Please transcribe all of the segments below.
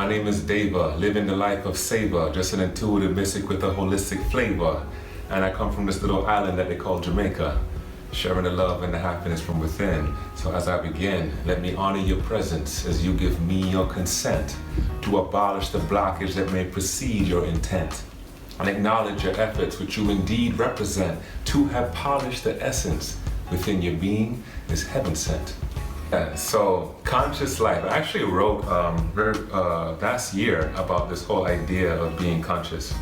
name is Deva, living the life of savor, just an intuitive mystic with a holistic flavor. And I come from this little island that they call Jamaica, sharing the love and the happiness from within. So as I begin, let me honor your presence as you give me your consent to abolish the blockage that may precede your intent, and acknowledge your efforts which you indeed represent. To have polished the essence within your being is heaven sent. Yeah, so conscious life. I actually wrote last year about this whole idea of being conscious.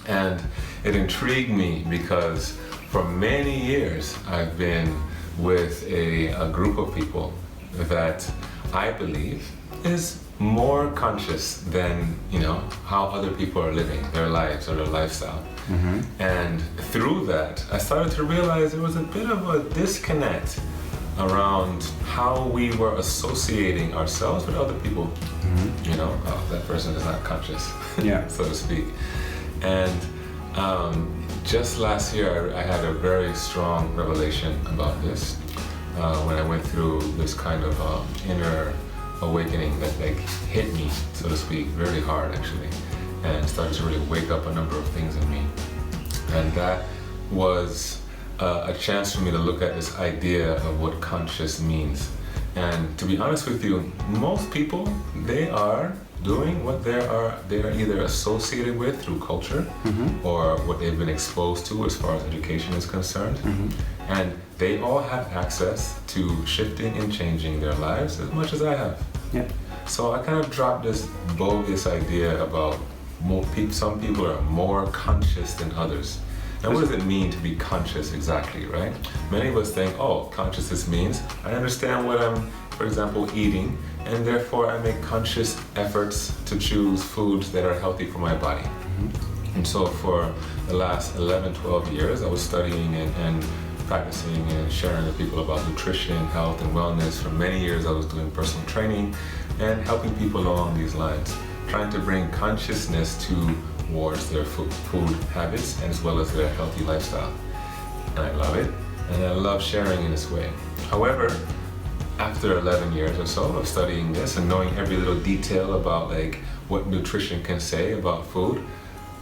And it intrigued me because for many years I've been with a group of people that I believe is more conscious than how other people are living their lives or their lifestyle. And through that I started to realize there was a bit of a disconnect around how we were associating ourselves with other people. That person is not conscious, so to speak. And just last year I had a very strong revelation about this when I went through this kind of inner awakening that hit me, so to speak, very hard actually, and started to really wake up a number of things in me. And that was a chance for me to look at this idea of what conscious means. And to be honest with you, most people, they are doing what they are either associated with through culture or what they've been exposed to as far as education is concerned. And they all have access to shifting and changing their lives as much as I have. So I kind of dropped this bogus idea about some people are more conscious than others. Now, what does it mean to be conscious exactly, right? Many of us think, consciousness means I understand what I'm, for example, eating, and therefore I make conscious efforts to choose foods that are healthy for my body. And so for the last 11, 12 years, I was studying and practicing and sharing with people about nutrition, health, and wellness. For many years, I was doing personal training and helping people along these lines, trying to bring consciousness towards their food habits as well as their healthy lifestyle. And I love it, and I love sharing in this way. However, after 11 years or so of studying this and knowing every little detail about what nutrition can say about food,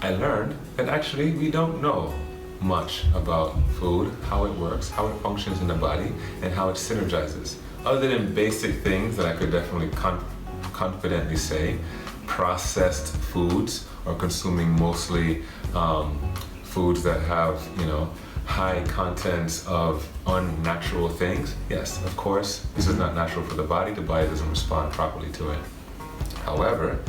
I learned that actually we don't know much about food, how it works, how it functions in the body, and how it synergizes. Other than basic things that I could definitely confidently say, processed foods or consuming mostly foods that have high contents of unnatural things. Yes, of course, this is not natural for the body doesn't respond properly to it. However,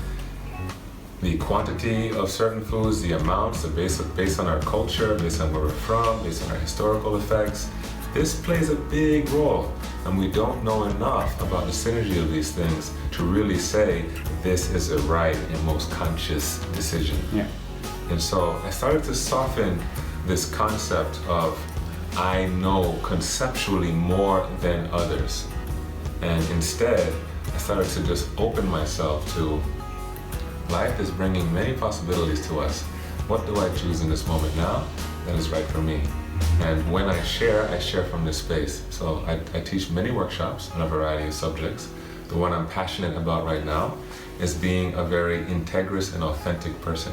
the quantity of certain foods, the amounts, based on our culture, based on where we're from, based on our historical effects, this plays a big role, and we don't know enough about the synergy of these things to really say this is a right and most conscious decision. And so I started to soften this concept of I know conceptually more than others, and instead I started to just open myself to life is bringing many possibilities to us. What do I choose in this moment now that is right for me? And when I share from this space. So I teach many workshops on a variety of subjects. The one I'm passionate about right now is being a very integrous and authentic person.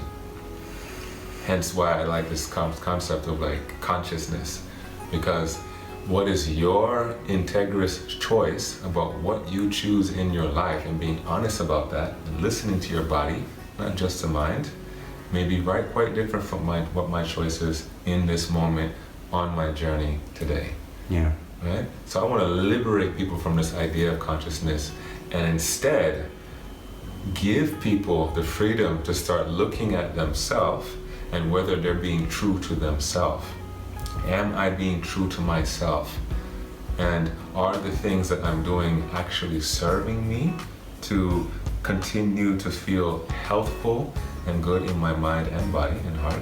Hence why I like this concept of consciousness, because what is your integrous choice about what you choose in your life, and being honest about that and listening to your body, not just the mind, may be quite different from what my choice is in this moment on my journey today. Right? So I want to liberate people from this idea of consciousness and instead give people the freedom to start looking at themselves and whether they're being true to themselves. Am I being true to myself? And are the things that I'm doing actually serving me to continue to feel healthful and good in my mind and body and heart?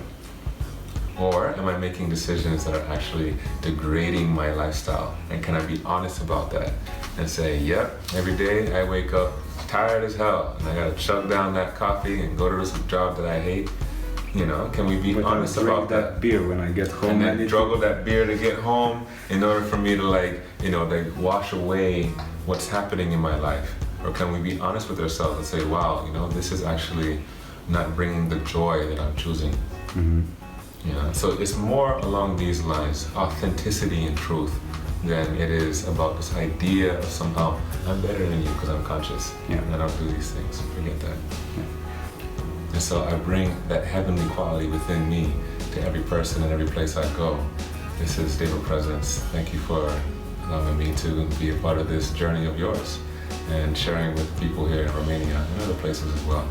Or am I making decisions that are actually degrading my lifestyle? And can I be honest about that and say, yep, every day I wake up tired as hell and I gotta chug down that coffee and go to this job that I hate? Can we be honest about that beer when I get home? And then juggle that beer to get home in order for me to wash away what's happening in my life. Or can we be honest with ourselves and say, wow, you know, this is actually not bringing the joy that I'm choosing? Yeah, so it's more along these lines, authenticity and truth, than it is about this idea of somehow I'm better than you because I'm conscious and I don't do these things. Forget that. And so I bring that heavenly quality within me to every person and every place I go. This is Deva Presence. Thank you for allowing me to be a part of this journey of yours and sharing with people here in Romania and other places as well.